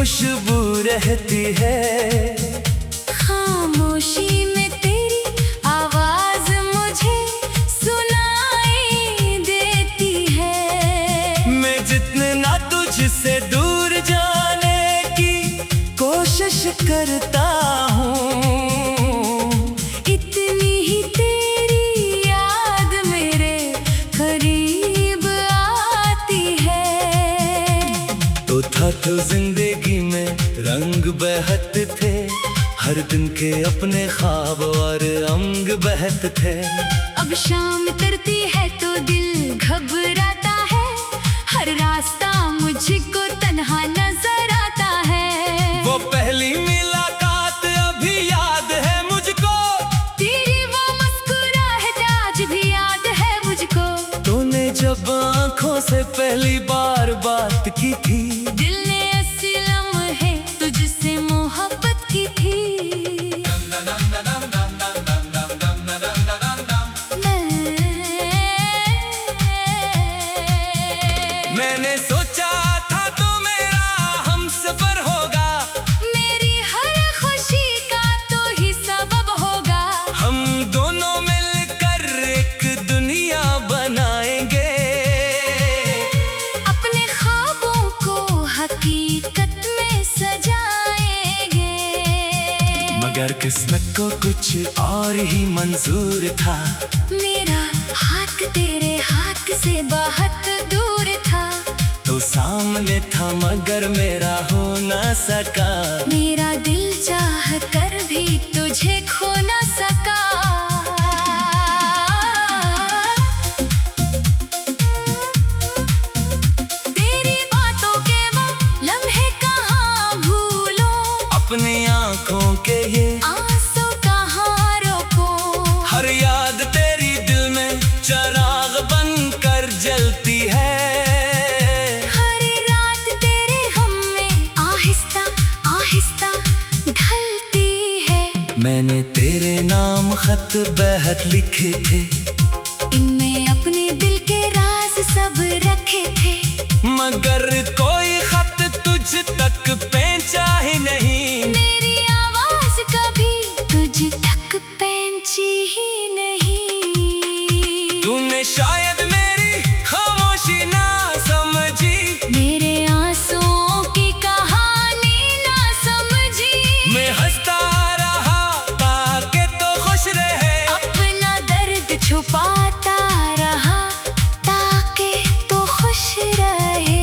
खुशबू रहती है। खामोशी में तेरी आवाज मुझे सुनाई देती है। मैं जितना तुझसे दूर जाने की कोशिश करता हूँ, इतनी ही तेरी याद मेरे करीब आती है। तो था तो जिंदगी में रंग बहते थे, हर दिन के अपने ख्वाब और अंग बहते थे। अब शाम तरती है तो दिल घबराता है, हर रास्ता मुझको तन्हा नजर आता है। वो पहली मुलाकात अभी याद है मुझको, तेरी वो मुस्कुराहट आज भी याद है मुझको। तूने जब आंखों से पहली बार बात की थी, दिल ने ऐसे लम्हे तुझसे मोहब्बत की थी। मैंने सोचा था तो मेरा हमसफर होगा, मेरी हर खुशी का तो ही सबब होगा। हम दोनों मिलकर एक दुनिया बनाएंगे, अपने ख्वाबों को हकीकत में सजाएंगे। मगर किस्मत को कुछ और ही मंजूर था। मेरा हाथ तेरे हाथ से बहुत दूर था, तो सामने था मगर मेरा हो न सका। मेरा दिल चाह कर भी तुझे खो न सका। तेरी बातों के वो लम्हे कहाँ भूलो, अपनी आंखों के ये आंसू कहाँ रोको। हर याद तेरी दिल में चिराग बनकर जलती है। हर रात तेरे हम में आहिस्ता आहिस्ता ढलती है। मैंने तेरे नाम खत बेहद लिखे थे, इनमें अपने दिल के राज सब रखे थे। मगर कोई खत तुझ तक पहुंचा ही नहीं। मेरी आवाज कभी तुझ तक पहुंची ही नहीं। तूने शायद मेरी खामोशी ना समझी, मेरे आंसुओं की कहानी ना समझी। मैं हंसता रहा ताकि तो खुश रहे, अपना दर्द छुपाता रहा ताकि तो खुश रहे।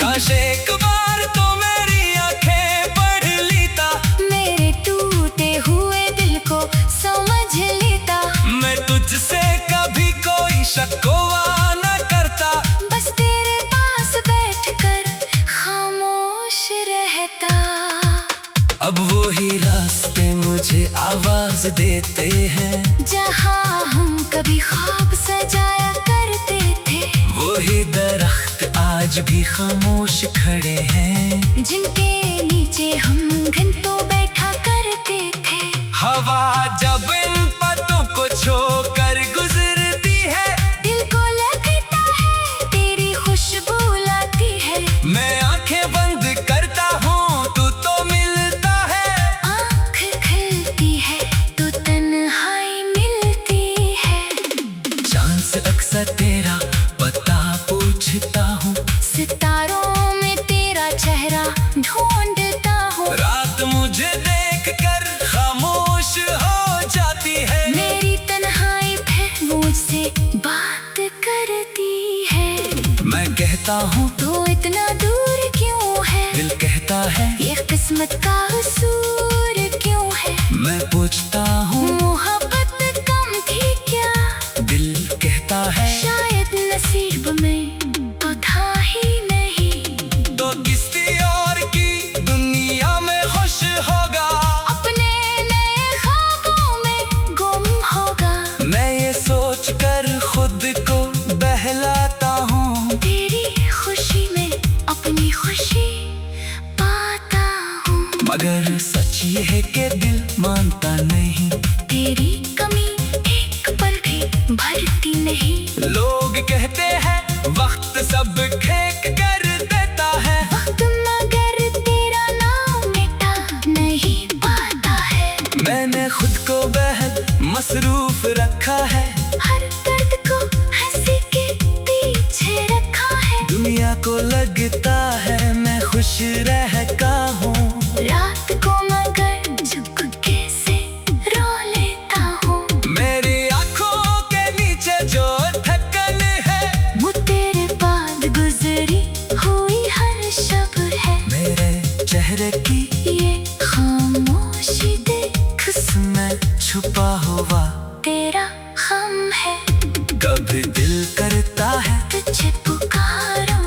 काश एक बार तो मेरी आंखें पढ़ लेता, मेरे टूटे हुए दिल को समझ लेता। मैं तुझसे कभी कोई शकवा न करता, बस तेरे पास बैठकर खामोश रहता। अब वो ही रास्ते मुझे आवाज देते हैं, जहाँ हम कभी ख्वाब सजाया करते थे। वही दरख्त आज भी खामोश खड़े हैं, जिनके नीचे हम घंटों बैठा करते थे। हवा जब इन पत्तों को छोकर गुजरती है, दिल को लगता है तेरी खुशबू लाती है। मैं आंखें बंद करता हूँ तू तो मिलता है। आँख खुलती है तो तन्हाई मिलती है। चांद से अक्सर तेरा पता पूछता हूँ, सितारों में तेरा चेहरा ढूंढता हूँ। रात मुझे देख कर खामोश हो जाती है। मेरी तन्हाई फिर मुझसे बात करती है। मैं कहता हूँ तो इतना दूर क्यों है, दिल कहता है ये किस्मत का कसूर क्यों है। मैं पूछता हूँ मोहब्बत कम थी क्या, दिल कहता है शायद नसीब में तो था ही नहीं। तो किसी और की दुनिया में खुश होगा, अपने नए ख्वाबों में गुम होगा। मैं ये सोच कर खुद को बहलाता हूँ, तेरी खुशी में अपनी खुशी पाता हूँ। मगर सच ये है कि दिल मानता नहीं, तेरी कमी एक पल भी भरती नहीं। लोग कहते हैं वक्त सब फेंक कर देता है, वक्त रहता हूँ। रात को मगर झुकके से रो लेता हूँ। मेरी आँखों के नीचे जो थकन है, वो तेरे बाद गुजरी हुई हर शब है। मेरे चेहरे की ये खामोशी देख इसमें छुपा हुआ तेरा हम है। कभी दिल करता है तुझे पुकारो,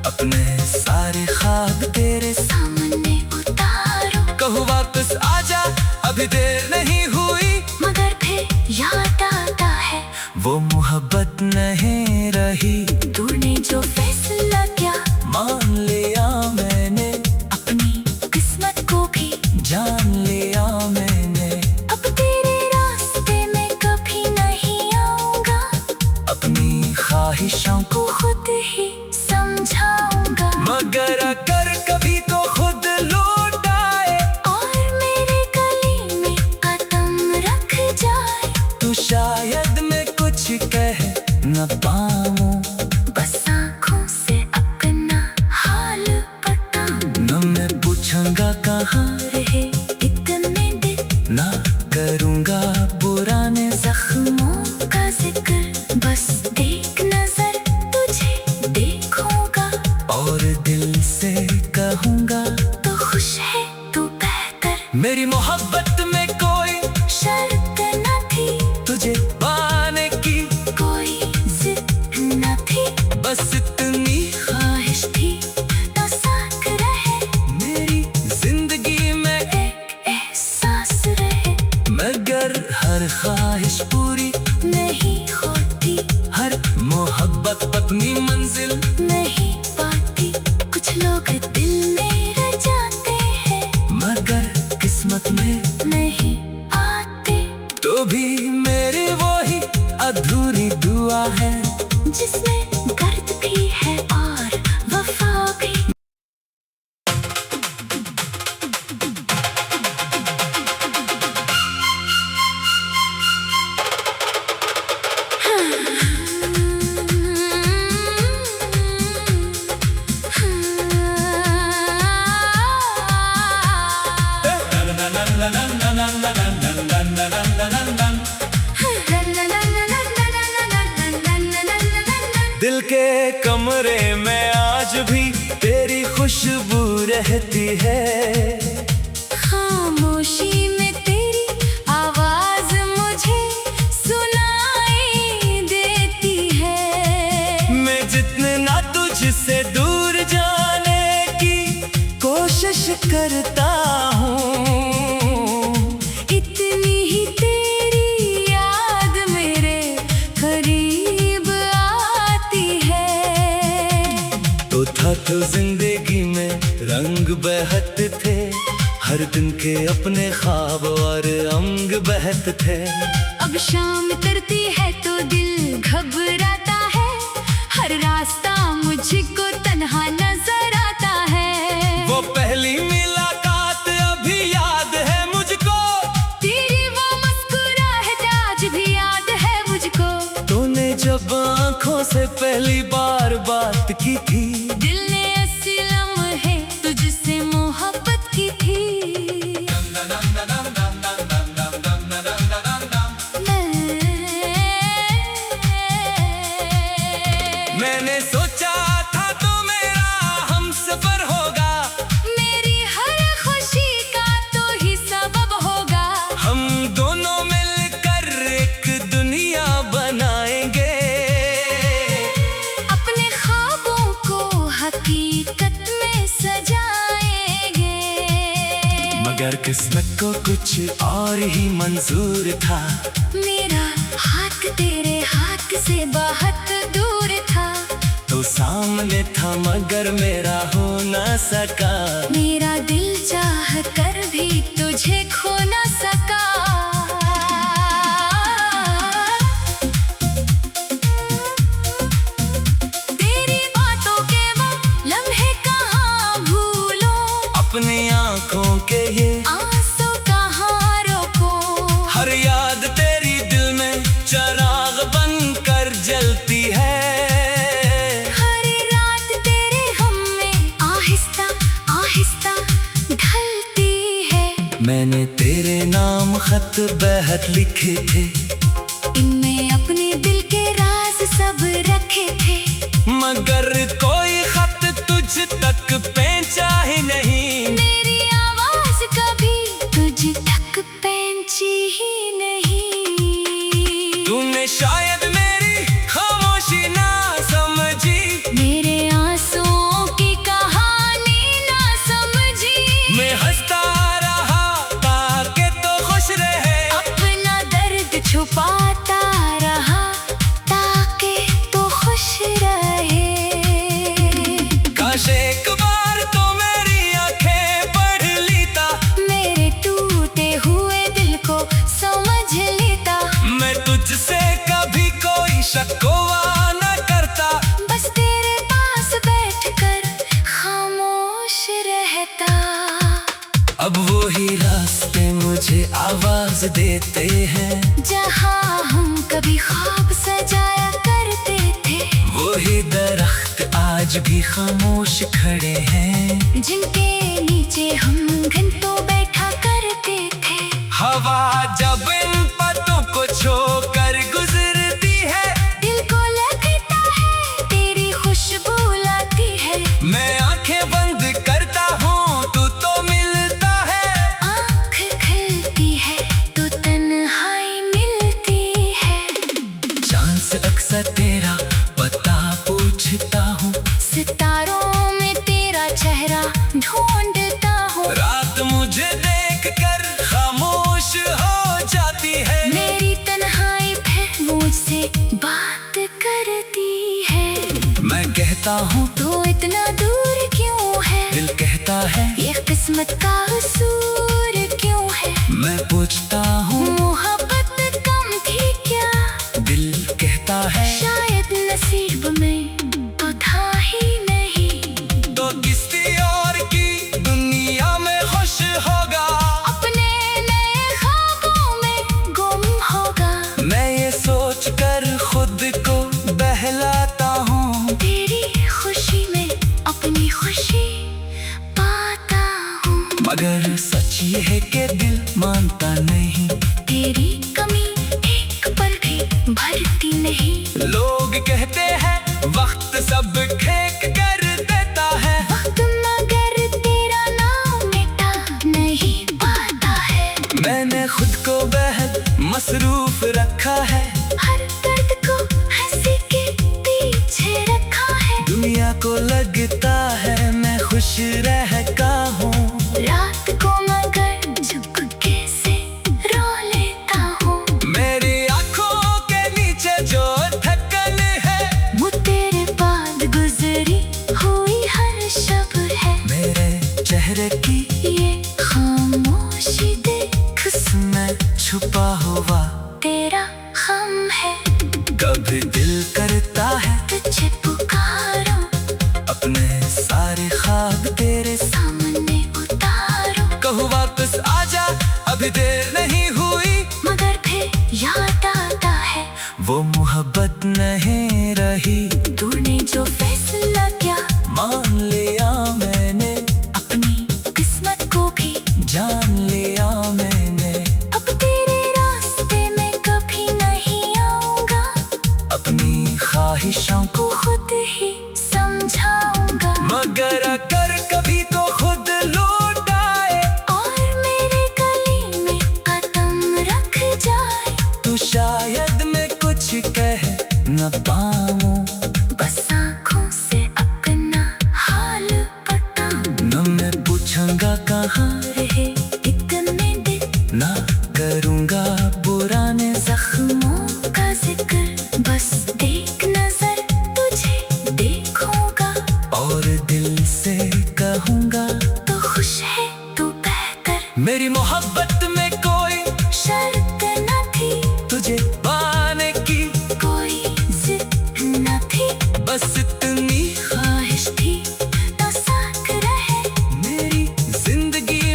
अपने सारे ख्वाब तेरे सामने उतारो। कहूँ वापस आजा, अभी देर नहीं हुई, मगर फिर याद आता है वो मोहब्बत नहीं रही। तूने जो फैसला किया, मान लिया मैंने, अपनी किस्मत को भी जान लिया मैंने। अब तेरे रास्ते में कभी नहीं आऊंगा, अपनी ख्वाहिशों को खुद ही समझाऊंगा। मगर अगर कभी तो खुद लौट आए, और मेरे गले में कदम रख जाए, तो शायद मैं कुछ कह न पाऊं, बस आँखों से अपना हाल बताऊं। न मैं पूछूंगा कहाँ रहे इतने दिन, ना करूँगा पुराने जख्मों का जिक्र, बस एक नजर तुझे देखूंगा, और दिल से कहूँगा तो खुश है तू बेहतर। मेरी मोहब्बत में कोई शर्त न थी, तुझे पाने की कोई जिद न थी, बस इतनी ख्वाहिश थी तो साथ रहे, मेरी जिंदगी में। एक एहसास रहे, मगर हर ख्वाहिश पूरी नहीं होती, हर मोहब्बत अपनी मंजिल नहीं पाती। कुछ लोग दिल में रह जाते हैं, मगर किस्मत में नहीं आते, तो भी मेरी वही अधूरी दुआ है, जिसमें दर्द भी है और वफा भी। दिल के कमरे में आज भी तेरी खुशबू रहती है। खामोशी में तेरी आवाज मुझे सुनाई देती है। मैं जितना तुझसे दूर जाने की कोशिश करता हूँ, इतनी ही तेरी याद मेरे करीब आती है। तो था तो जिंदगी में रंग बहते थे, हर दिन के अपने ख्वाब और अंग बहते थे। अब शाम तरती है तो दिल घबराता है, हर रास्ता मुझको तन्हा नजर आता है। वो पहली मुलाकात अभी याद है मुझको, तेरी वो मुस्कुराहट आज भी याद है मुझको। तूने जब आंखों से पहली बार बात की थी, दिल ने ऐसी लम्हे तुझसे मोहब्बत की थी। मैंने सोचा था तो मेरा हमसफर होगा, मेरी हर खुशी का तो ही सबब होगा। हम दोनों मिलकर एक दुनिया बनाएंगे, अपने ख्वाबों को हकीकत में सजाएंगे। मगर किस्मत को कुछ और ही मंजूर था। मेरा हाथ तेरे हाथ से बहुत दूर था, तो सामने था मगर मेरा हो न सका। मेरा दिल चाह कर भी तुझे खो न सका। तेरी बातों के वो लम्हे कहाँ भूलो, अपनी आंखों के ये आंसू कहाँ रोको। हर याद तेरी दिल में चिराग बनकर जलती है। हर रात तेरे हम में आहिस्ता खत बेहद लिखे थे, इनमें अपने दिल के राज सब रखे थे। मगर कोई खत तुझ तक पहुंचा ही नहीं। मेरी आवाज कभी तुझ तक पहुंची ही नहीं। तूने शायद मेरी खामोशी ना समझी, मेरे आंसुओं की कहानी ना समझी। मैं हंसता रहा ताकि तो खुश रहे, अपना दर्द छुपाता रहा ताकि तो खुश रहे। काश एक बार तो मेरी आंखें पढ़ लेता, मेरे टूटे हुए दिल को समझ लेता। मैं तुझसे कभी कोई शकवा न करता, बस तेरे पास बैठकर खामोश रहता। अब वो ही रास्ते मुझे आवाज देते हैं, जहाँ हम कभी ख्वाब सजाया करते थे। वो ही दरख्त आज भी खामोश खड़े हैं, जिनके नीचे हम घंटों बैठा करते थे। हवा जब इन पत्तों को छोकर गुजरती है, दिल को लगता है तेरी खुशबू लाती है। मैं आंखें बंद करता हूँ तू तो मिलता है, आँख खिलती है तो तन्हाई मिलती है। चांद से अक्सर तेरा पता पूछता हूँ, सितारों में तेरा चेहरा ढूंढता हूँ। रात मुझे देख कर खामोश हो जाती है, मेरी तन्हाई फिर मुझसे बात करती है। मैं कहता हूँ तो इतना दूर क्यों है, दिल कहता है ये किस्मत का कसूर क्यों है। मैं पूछता हूँ मोहब्बत कम थी क्या, दिल कहता है शायद नसीब में तो था ही नहीं। तो किसी और की दुनिया में खुश होगा, अपने नए ख्वाबों में गुम होगा। मैं ये सोच कर खुद को बहलाता हूँ, तेरी खुशी में अपनी खुशी पाता हूँ। मगर सच ये है कि दिल मानता नहीं, तेरी कमी एक पल भी भरती नहीं। लोग कहते हैं वक्त सब फेंक कर देता है, वक्त मगर तेरा नाम मिटा नहीं पाता है। मैंने खुद को बेहद मसरूफ रखा है, हर दर्द को हंसी के पीछे रखा है। दुनिया को लगता है मैं खुश रह का हूँ, रात को मगर चुपके से रो लेता हूँ। मेरी आंखों के नीचे जो थकन है, वो तेरे बाद गुजरी हुई हर शब है। मेरे चेहरे की ये खामोशी देख में छुपा हुआ तेरा गम है। कभी दिल करता है तुझे पुकारूं, अपने सारे ख्वाब तेरे सामने उतारूं। कहूँ वापस आजा अभी देर नहीं हुई, मगर फिर याद आता है वो मोहब्बत नहीं रही। तूने जो फैसला किया, मान लिया मैंने, अपनी किस्मत को भी जान लिया मैंने, अब तेरे रास्ते में कभी नहीं आऊंगा। अपनी ख्वाहिशों को खुद ही समझाऊंगा। मगर अगर कभी तो खुद लौट आए, और मेरे गले में कदम रख जाए, तो शायद मैं कुछ कह न पाऊं, बस आँखों से अपना हाल बताऊं। न मैं पूछूंगा कहाँ रहे इतने दिन ना करूँगा पुराने जख्मों का जिक्र, बस एक नजर तुझे देखूंगा। और दिल से कहूँगा तो खुश है तू बेहतर, मेरी मोहब्बत में कोई शर्त न थी, तुझे पाने की कोई जिद न थी। बस इतनी ख्वाहिश थी तो साथ रहे, मेरी जिंदगी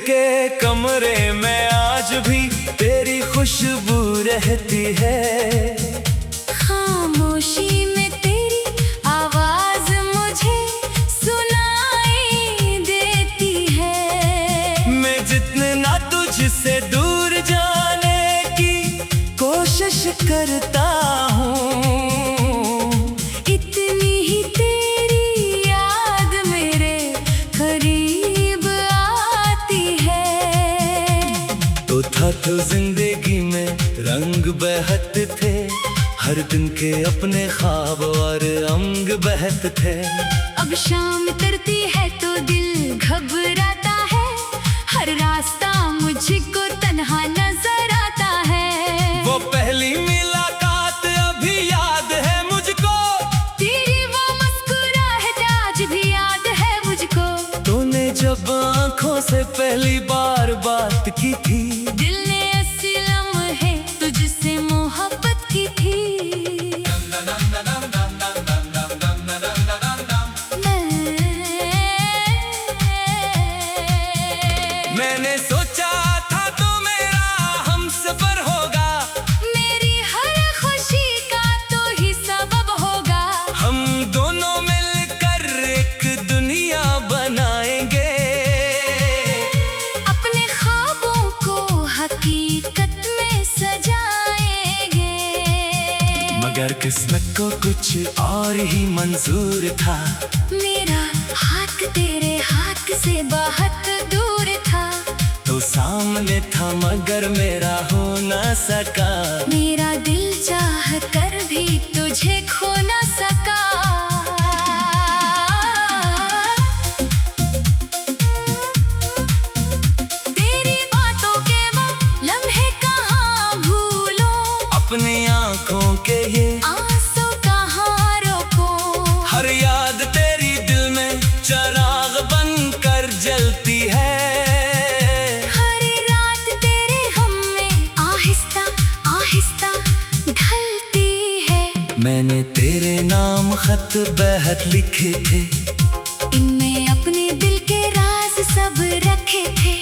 के कमरे में आज भी तेरी खुशबू रहती है। खामोशी में तेरी आवाज मुझे सुनाई देती है। मैं जितना तुझसे दूर जाने की कोशिश करता हूँ, इतनी ही तेरी याद मेरे करीब आती है। तो था तो जिंदगी में रंग बहते थे, हर दिन के अपने ख्वाब और अंग बहते थे। अब शाम तरती है तो दिल घबराता है, हर रास्ता मुझको तन्हा नजर आता है। वो पहली मुलाकात अभी याद है मुझको, तेरी वो मुस्कुराहट आज भी याद है मुझको। तूने जब आंखों से पहली बार बात की थी, दिल ने ऐसे लम्हे तुझसे मोहब्बत की थी। मैंने सोचा था तो मेरा हमसफर होगा, मेरी हर खुशी का तो ही सबब होगा। हम दोनों मिलकर एक दुनिया बनाएंगे, अपने ख्वाबों को हकीकत में सजाएंगे। मगर किस्मत को कुछ और ही मंजूर था। मेरा हाथ तेरे हाथ से बहुत दूर था, तो सामने था मगर मेरा हो ना सका। मेरा दिल चाह कर भी तुझे खो ना सका। तेरी बातों के वो लम्हे कहाँ भूलो, अपनी आंखों के ये आंसू कहाँ रोको। हर याद तेरी दिल में चिराग बनकर जलती है। हर रात तेरे हम में आहिस्ता आहिस्ता ढलती है। मैंने तेरे नाम खत बहत लिखे थे, इनमें अपने दिल के राज सब रखे थे।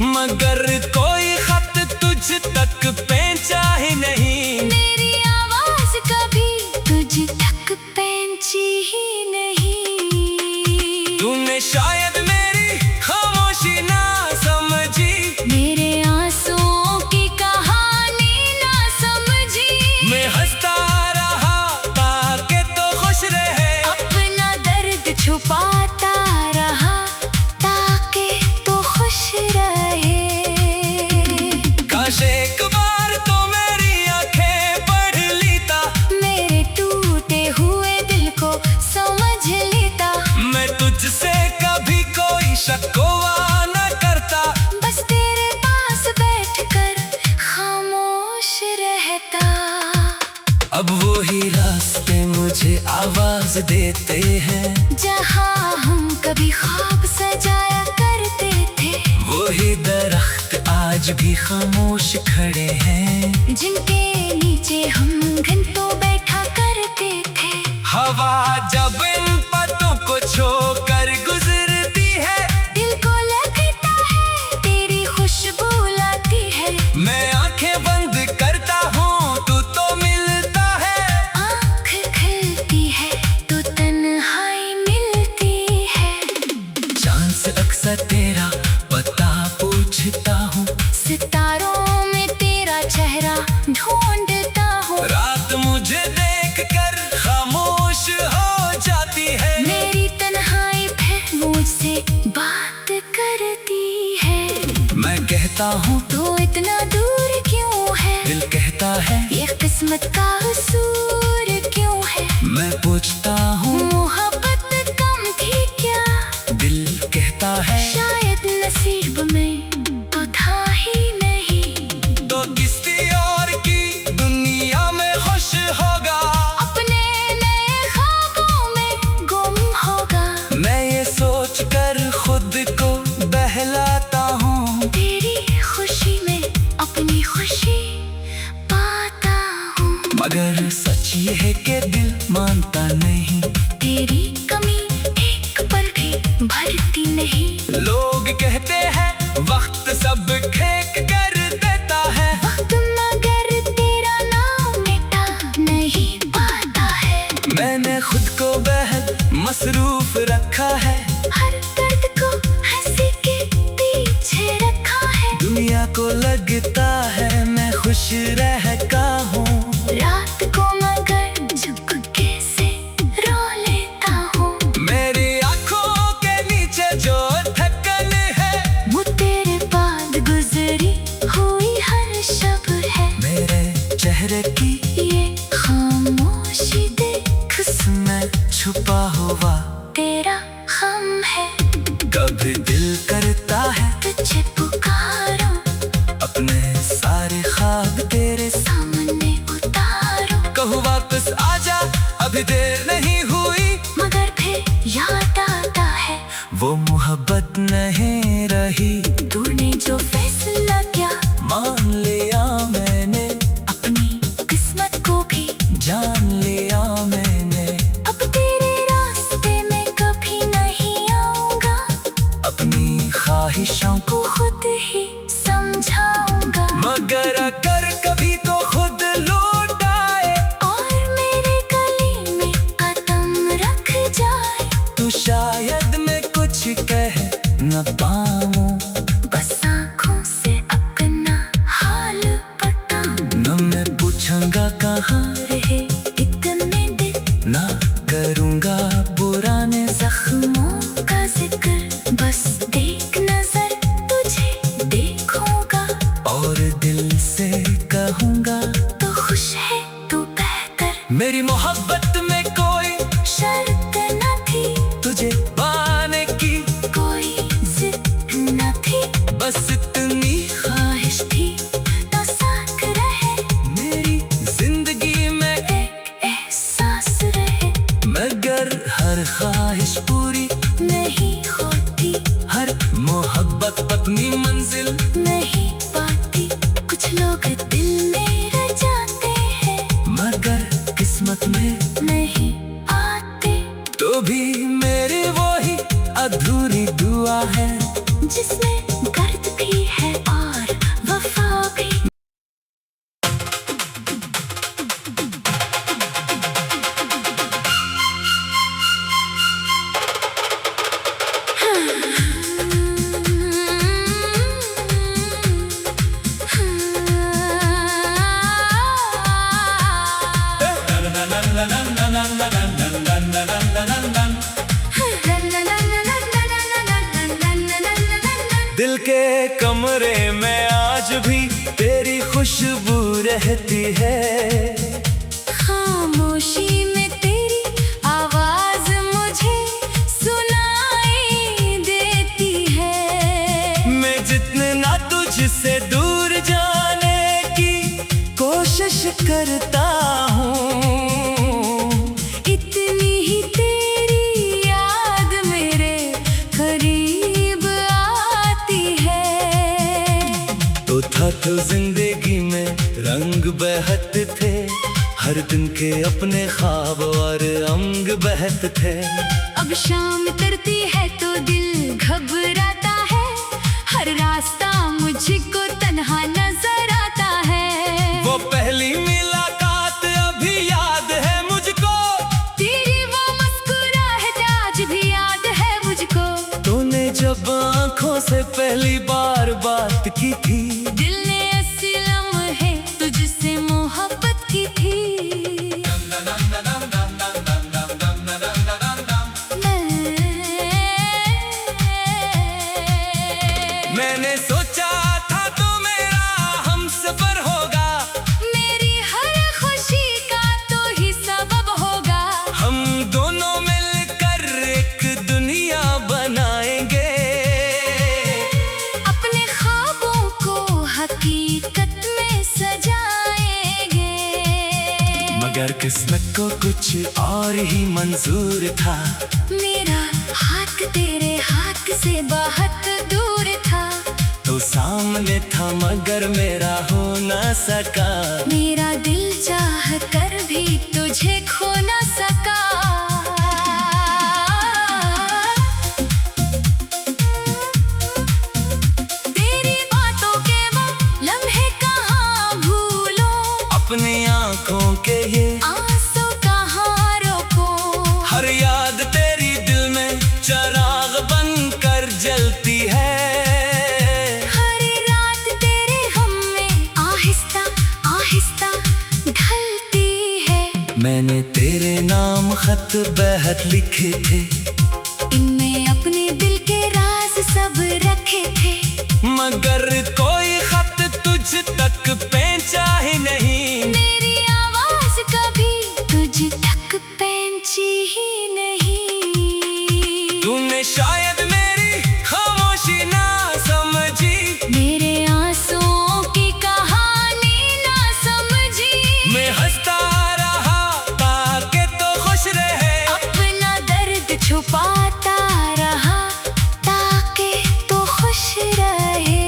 मगर कोई खत तुझ तक पहुंचा ही नहीं। मेरी आवाज कभी तुझ तक पहुंची ही नहीं। तूने शायद मेरी खामोशी ना समझी, मेरे आंसुओं की कहानी ना समझी। मैं हंसता रहा ताकि तो खुश रहे, अपना दर्द छुपाता रहा ताकि तो खुश रहे। काश एक बार तो मेरी आंखें पढ़ लेता, मेरे टूटे हुए दिल को समझ लेता। मैं तुझसे कभी कोई शकवा न करता। बस तेरे पास बैठकर खामोश रहता। अब वो ही रास्ते मुझे आवाज देते हैं, जहाँ हम कभी ख्वाब सजाया करते थे। वही दरख्त आज भी खामोश खड़े हैं, जिनके नीचे हम घंटों बैठा करते थे। हवा जब इन पत्तों को छोकर गुजरती है, दिल को लगता है तेरी खुशबू लाती है। मैं आंखें बंद करता हूँ तू तो मिलता है। आँख खुलती है तो तन्हाई मिलती है। चांद से अक्सर तेरा पता पूछता हूँ, सितारों में तेरा चेहरा ढूंढता हूँ। रात मुझे देखकर खामोश हो जाती है। मेरी तन्हाई फिर मुझसे बात करती है। मैं कहता हूँ तो इतना दूर क्यों है, दिल कहता है ये किस्मत का कसूर क्यों है। मैं पूछता हूँ मोहब्बत कम थी क्या, दिल कहता है शायद नसीब में तो था ही नहीं। तो किसी और की दुनिया में खुश होगा, अपने नए ख्वाबों में गुम होगा। मैं ये सोच कर खुद को बहलाता हूँ। तेरी खुशी में अपनी खुशी पाता हूँ। मगर सच ये है कि दिल मानता नहीं, तेरी कमी एक पल भी भरती नहीं। लोग कहते हैं वक्त सब खेक कर देता है, वक्त मगर तेरा नाम मिटा नहीं पाता है। मैंने खुद को बेहद मसरूफ रखा है, हर दर्द को हंसी के पीछे रखा है। दुनिया को लगता है मैं खुश रहता हूँ, रात को मगर चुपके से रो लेता हूँ। मेरी आँखों के नीचे जो थकन है, वो तेरे बाद गुजरी हुई हर शब है। मेरे चेहरे की ये खामोशी देख इसमें छुपा हुआ तेरा गम है। कभी दिल करता है तुझे पुकारो, अपने सारे ख्वाब तेरे सामने उतारो। कहूँ वापस आजा, अभी देर नहीं हुई, मगर फिर याद आता है वो मोहब्बत नहीं रही। तूने जो फैसला किया मान लिया मैंने, अपनी किस्मत को भी जान लिया मैंने, अब तेरे रास्ते में कभी नहीं आऊंगा। अपनी ख्वाहिशों को को खुद ही समझाऊंगा। मगर अगर कभी तो खुद लौट आए, और मेरे गले में कदम रख जाए, तो शायद मैं कुछ कह न पाऊं, बस आँखों से अपना हाल बताऊं। न मैं पूछूंगा कहाँ रहे इतने दिन ना करूँगा पुराने जख्मों का जिक्र, बस एक नजर तुझे देखूंगा। और दिल से कहूँगा तो खुश है तू बेहतर, मेरी मोहब्बत में कोई शर्त न थी, तुझे पाने की कोई जिद न थी, बस इतनी ख्वाहिश थी तो साथ रहे, मेरी जिंदगी में। एक एहसास रहे, मगर हर ख्वाहिश पूरी नहीं होती, हर मोहब्बत अपनी मंजिल नहीं पाती। कुछ लोग दिल में रह जाते हैं, मगर किस्मत में नहीं आते, तो भी मेरी वही अधूरी दुआ है, जिसमें दर्द भी है और वफा भी। दिल के कमरे में आज भी तेरी खुशबू रहती है, खामोशी में तेरी आवाज मुझे सुनाई देती है। मैं जितना तुझसे दूर जाने की कोशिश करता हूँ, इतनी ही तेरी याद मेरे करीब आती है। तो था तो जिंदगी में रंग बहत थे, हर दिन के अपने ख्वाब और अंग बहत थे। अब शाम तरती है तो दिल घबराता है, हर रास्ता मुझको तन्हा नजर आता है। वो पहली मुलाकात अभी याद है मुझको, तेरी वो मुस्कुराहट आज भी याद है मुझको। तूने जब आंखों से पहली बार बात की थी, दिल ने ऐसी लम्हे तुझसे मोहब्बत की थी। मैंने सोचा था तो मेरा हमसफर होगा, मेरी हर खुशी का तो ही सबब होगा। हम दोनों मिलकर एक दुनिया बनाएंगे, अपने ख्वाबों को हकीकत में सजाएंगे। मगर किस्मत को कुछ और ही मंजूर था, मेरा हाथ तेरे हाथ से बहुत दूर था। तो सामने था मगर मेरा हो न सका, मेरा दिल चाह कर भी तुझे खो न सका। अपनी आंखों के ये आंसू कहाँ रोको, हर याद तेरी दिल में चिराग बनकर जलती है। हर रात तेरे हम में आहिस्ता आहिस्ता ढलती है। मैंने तेरे नाम खत बेहद लिखे थे, इनमें अपने दिल के राज सब रखे थे। मगर कोई खत तुझ तक पहुंचा ही नहीं। मेरी आवाज कभी तुझ तक पहुंची ही नहीं। तूने शायद मेरी खामोशी ना समझी, मेरे आंसुओं की कहानी ना समझी। मैं हंसता रहा ताकि तो खुश रहे, अपना दर्द छुपाता रहा ताकि तो खुश रहे।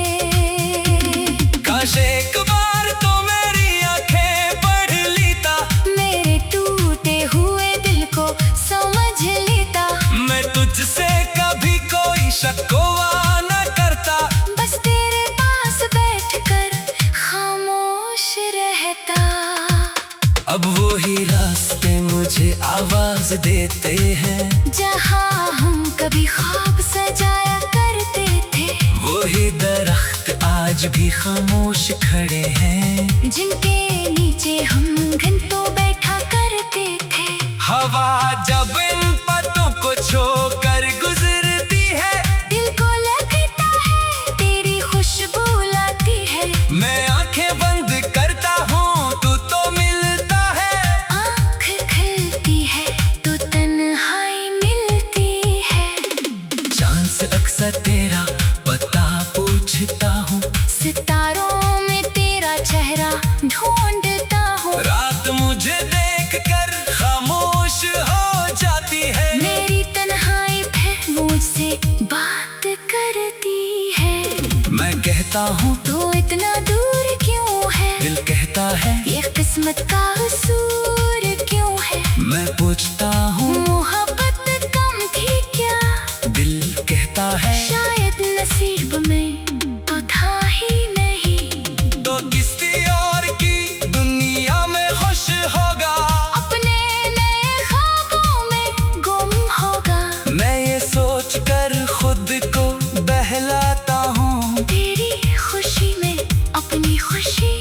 काश एक बार तो मेरी आंखें पढ़ लेता, मेरे टूटे हुए दिल को समझ लेता। मैं तुझसे कभी कोई शकवा न करता, बस तेरे पास बैठकर खामोश रहता। अब वो ही रास्ते मुझे आवाज देते हैं, जहाँ हम कभी ख्वाब सजाया करते थे। वही दरख्त आज भी खामोश खड़े हैं, जिनके नीचे हम घंटों बैठा करते थे। हवा जब इन पत्तों को छोकर गुजरती है, दिल को लगता है तेरी खुशबू लाती है। मैं आंखें बंद करता हूँ तू तो मिलता है। आँख खुलती है तो तन्हाई मिलती है। चांद से अक्सर तेरा पता पूछता हूँ, सितारों में तेरा चेहरा ढूंढता हूँ। रात मुझे देख कर खामोश हो जाती है। मेरी तन्हाई फिर मुझसे बात करती है। मैं कहता हूँ तो इतना दूर क्यों है, दिल कहता है ये किस्मत का कसूर क्यों है। मैं पूछता हूँ मोहब्बत कम थी क्या, दिल कहता है शायद नसीब में तो था ही नहीं। तो किसी और की दुनिया में खुश होगा, अपने नए ख्वाबों में गुम होगा। मैं ये सोच कर खुद को बहलाता हूँ, तेरी खुशी में अपनी खुशी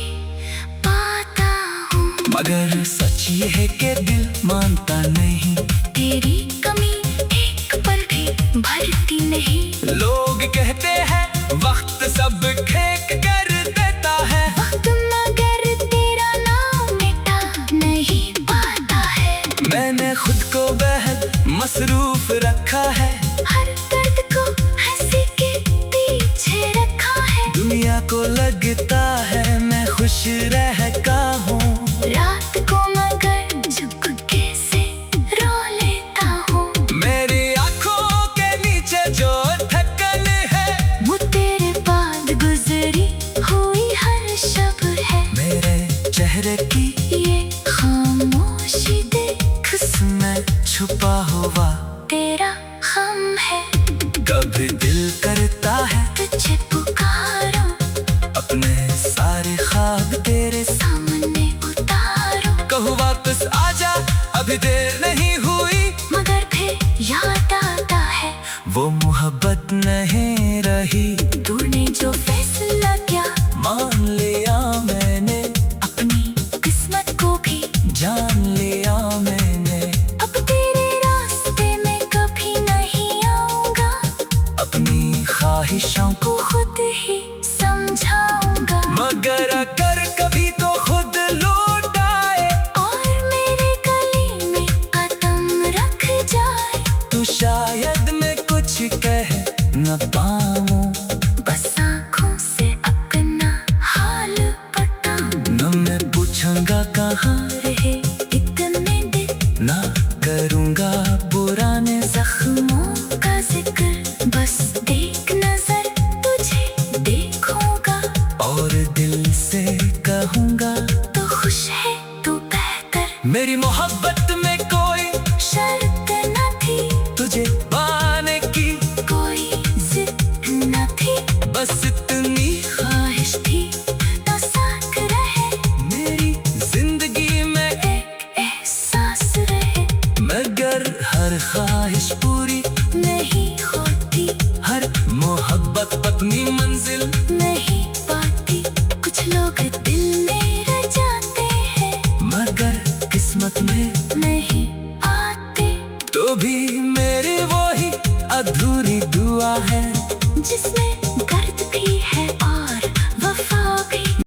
पाता हूँ। मगर सच ये है कि दिल मानता नहीं, तेरी कमी एक पल भी भरती नहीं। लोग कहते हैं वक्त सब फेंक कर देता है, वक्त मगर तेरा नाम मिटा नहीं पाता है। मैंने खुद को बेहद मसरूफ रखा है, हर दर्द को हंसी के पीछे रखा है। दुनिया को लगता है मैं खुश रहता हूँ, रात को मगर चुपके से रो लेता हूँ। मेरी आंखों के नीचे जो थकन है, वो तेरे बाद गुजरी हुई हर शब है। मेरे चेहरे की ये खामोशी देख में छुपा हुआ तेरा हम है। कभी दिल करता है तुझे पुकारो, अपने सारे ख्वाब तेरे सामने उतारो। कहूँ वापस आजा अभी देर नहीं हुई, मगर फिर याद आता है वो मोहब्बत नहीं रही। तूने जो फैसला किया, मान लिया मैंने, अपनी किस्मत को भी जान लिया मैंने, अब तेरे रास्ते में कभी नहीं आऊंगा। अपनी ख्वाहिशों को खुद ही समझाऊंगा। मगर अगर कभी तो खुद लौट आए, और मेरे गले में कदम रख जाए, तो शायद मैं कुछ कह न पाऊं, बस आँखों से अपना हाल बताऊं। न मैं पूछूंगा कहाँ रहे इतने दिन, ना करूँगा पुराने जख्मों का जिक्र, बस एक नजर तुझे देखूंगा। और दिल से कहूँगा तो खुश है तू बेहतर। मेरी मोहब्बत में कोई शर्त न थी, तुझे पाने की कोई जिद न थी। बस इतनी ख्वाहिश थी तो साथ रहे, मेरी दिल मेरे जाते हैं, मगर किस्मत में नहीं आते। तो भी मेरी वही अधूरी दुआ है, जिसमें